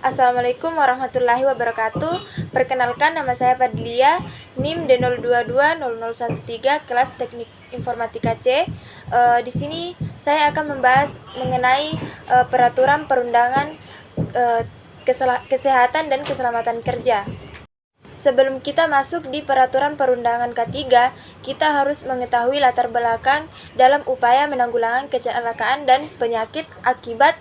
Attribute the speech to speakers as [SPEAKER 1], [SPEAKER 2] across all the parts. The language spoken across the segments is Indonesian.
[SPEAKER 1] Assalamualaikum warahmatullahi wabarakatuh. Perkenalkan, nama saya Fadlia, NIM D02200113, kelas Teknik Informatika C. Di sini saya akan membahas mengenai peraturan perundangan kesehatan dan keselamatan kerja. Sebelum kita masuk di peraturan perundangan K3, kita harus mengetahui latar belakang dalam upaya menanggulangi kecelakaan dan penyakit akibat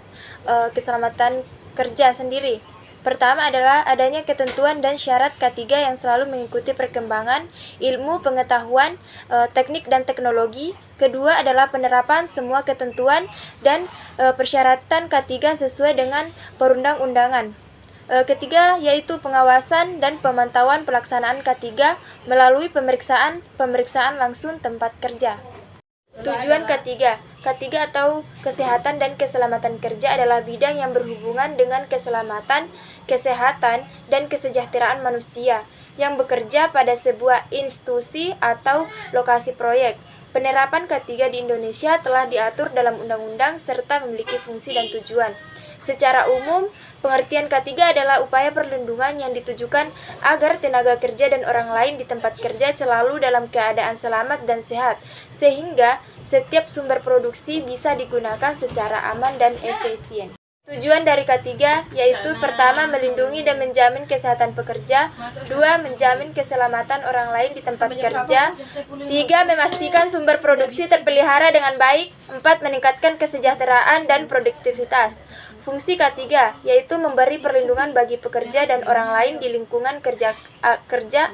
[SPEAKER 1] keselamatan kerja sendiri. Pertama adalah adanya ketentuan dan syarat K3 yang selalu mengikuti perkembangan ilmu pengetahuan, teknik dan teknologi. Kedua adalah penerapan semua ketentuan dan persyaratan K3 sesuai dengan perundang-undangan. Ketiga yaitu pengawasan dan pemantauan pelaksanaan K3 melalui pemeriksaan langsung tempat kerja. Tujuan K3 atau kesehatan dan keselamatan kerja adalah bidang yang berhubungan dengan keselamatan, kesehatan, dan kesejahteraan manusia yang bekerja pada sebuah institusi atau lokasi proyek. Penerapan K3 di Indonesia telah diatur dalam undang-undang serta memiliki fungsi dan tujuan. Secara umum, pengertian K3 adalah upaya perlindungan yang ditujukan agar tenaga kerja dan orang lain di tempat kerja selalu dalam keadaan selamat dan sehat, sehingga setiap sumber produksi bisa digunakan secara aman dan efisien. Tujuan dari K3 yaitu pertama, melindungi dan menjamin kesehatan pekerja, dua, menjamin keselamatan orang lain di tempat kerja, tiga, memastikan sumber produksi terpelihara dengan baik, empat, meningkatkan kesejahteraan dan produktivitas. Fungsi K3 yaitu memberi perlindungan bagi pekerja dan orang lain di lingkungan kerja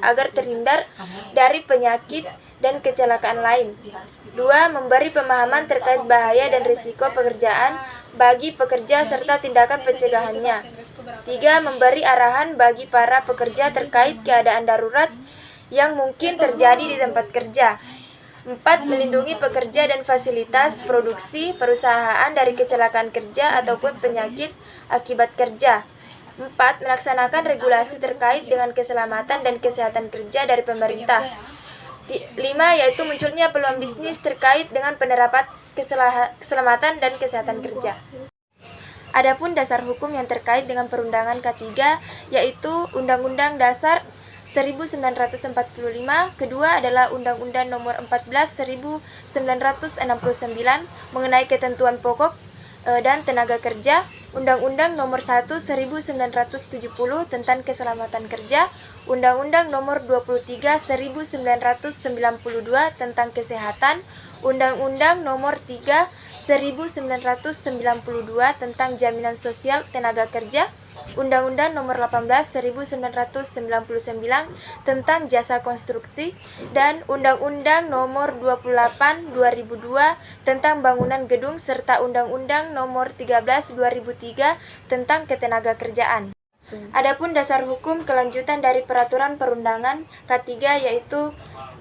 [SPEAKER 1] agar terhindar dari penyakit dan kecelakaan lain. 2. Memberi pemahaman terkait bahaya dan risiko pekerjaan bagi pekerja serta tindakan pencegahannya. 3. Memberi arahan bagi para pekerja terkait keadaan darurat yang mungkin terjadi di tempat kerja. 4. Melindungi pekerja dan fasilitas produksi perusahaan dari kecelakaan kerja ataupun penyakit akibat kerja. 4. Melaksanakan regulasi terkait dengan keselamatan dan kesehatan kerja dari pemerintah. 5. Yaitu munculnya peluang bisnis terkait dengan penerapan keselamatan dan kesehatan kerja. Adapun dasar hukum yang terkait dengan perundangan K3 yaitu Undang-Undang Dasar 1945, kedua adalah Undang-Undang Nomor 14 1969 mengenai ketentuan pokok dan tenaga kerja, Undang-Undang Nomor 1 1970 tentang keselamatan kerja, Undang-Undang Nomor 23 1992 tentang kesehatan, Undang-Undang Nomor 3 1992 tentang jaminan sosial tenaga kerja, Undang-Undang Nomor 18 1999 tentang jasa konstruksi, dan Undang-Undang Nomor 28 2002 tentang bangunan gedung serta Undang-Undang Nomor 13 2003 tentang ketenagakerjaan. Adapun dasar hukum kelanjutan dari peraturan perundangan K3 yaitu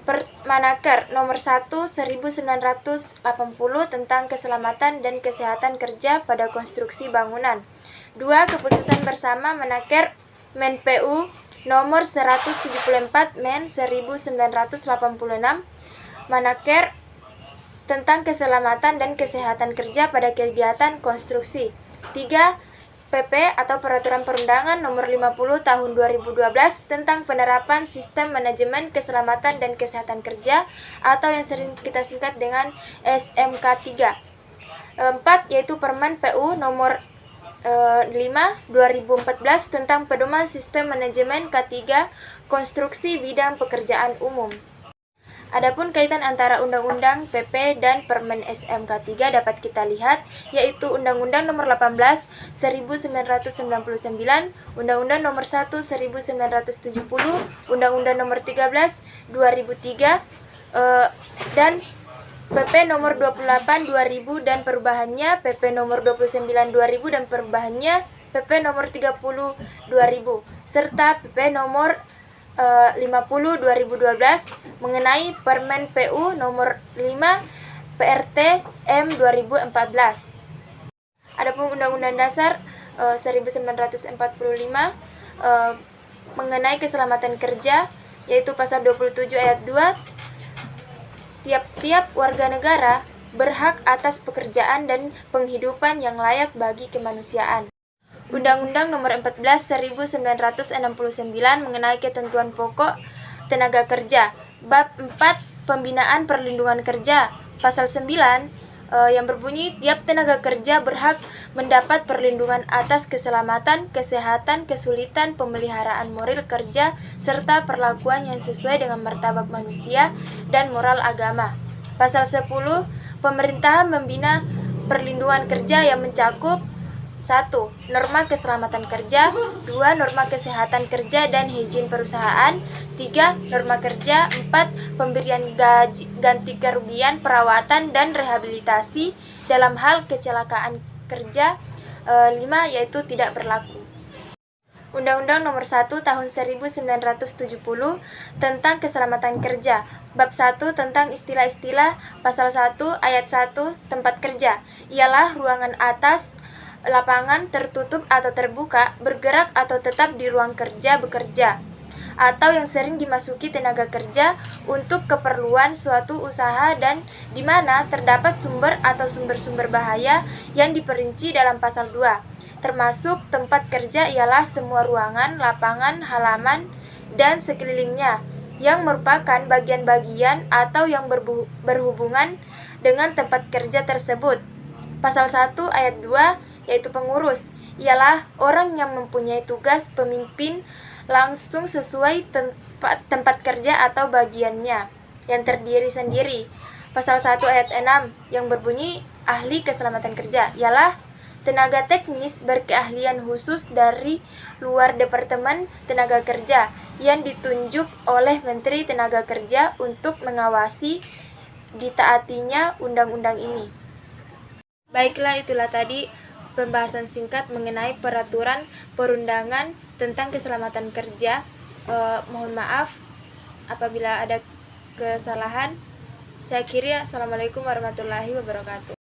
[SPEAKER 1] Permenaker Nomor 1 1980 tentang keselamatan dan kesehatan kerja pada konstruksi bangunan. 2. Keputusan bersama Menaker Men.PU Nomor 174 Men 1986 Menaker tentang keselamatan dan kesehatan kerja pada kegiatan konstruksi. 3. PP atau Peraturan Perundangan Nomor 50 Tahun 2012 tentang penerapan sistem manajemen keselamatan dan kesehatan kerja atau yang sering kita singkat dengan SMK3. 4. Yaitu Permen PU Nomor 5 2014 tentang pedoman sistem manajemen K3 konstruksi bidang pekerjaan umum. Adapun kaitan antara Undang-Undang PP dan Permen SMK3 dapat kita lihat, yaitu Undang-Undang Nomor 18 1999, Undang-Undang Nomor 1 1970, Undang-Undang Nomor 13 2003, dan PP Nomor 28 2000 dan perubahannya, PP Nomor 29 2000 dan perubahannya, PP Nomor 30 2000, serta PP Nomor 50 2012 mengenai Permen PU Nomor 5 PRT M 2014. Adapun Undang-Undang Dasar 1945 mengenai keselamatan kerja yaitu pasal 27 ayat 2, tiap-tiap warga negara berhak atas pekerjaan dan penghidupan yang layak bagi kemanusiaan. Undang-Undang Nomor 14 1969 mengenai ketentuan pokok tenaga kerja. Bab 4 Pembinaan Perlindungan Kerja. Pasal 9 yang berbunyi tiap tenaga kerja berhak mendapat perlindungan atas keselamatan, kesehatan, kesulitan, pemeliharaan moral kerja, serta perlakuan yang sesuai dengan martabat manusia dan moral agama. Pasal 10 Pemerintah membina perlindungan kerja yang mencakup 1. Norma keselamatan kerja. 2. Norma kesehatan kerja dan higien perusahaan. 3. Norma kerja. 4. Pemberian ganti kerugian, perawatan, dan rehabilitasi dalam hal kecelakaan kerja. 5. Yaitu tidak berlaku. Undang-Undang Nomor 1 Tahun 1970 tentang Keselamatan Kerja. Bab 1 tentang istilah-istilah. Pasal 1 ayat 1 tempat kerja ialah ruangan atas lapangan tertutup atau terbuka, bergerak atau tetap di ruang kerja bekerja, atau yang sering dimasuki tenaga kerja untuk keperluan suatu usaha dan di mana terdapat sumber atau sumber-sumber bahaya yang diperinci dalam pasal 2. Termasuk tempat kerja ialah semua ruangan, lapangan, halaman, dan sekelilingnya yang merupakan bagian-bagian atau yang berhubungan dengan tempat kerja tersebut. Pasal 1 ayat 2 yaitu pengurus, ialah orang yang mempunyai tugas pemimpin langsung sesuai tempat kerja atau bagiannya yang terdiri sendiri. Pasal 1 ayat 6 yang berbunyi ahli keselamatan kerja ialah tenaga teknis berkeahlian khusus dari luar Departemen Tenaga Kerja yang ditunjuk oleh Menteri Tenaga Kerja untuk mengawasi ditaatinya undang-undang ini. Baiklah, itulah tadi pembahasan singkat mengenai peraturan perundangan tentang keselamatan kerja. Mohon maaf apabila ada kesalahan. Saya akhiri. Assalamualaikum warahmatullahi wabarakatuh.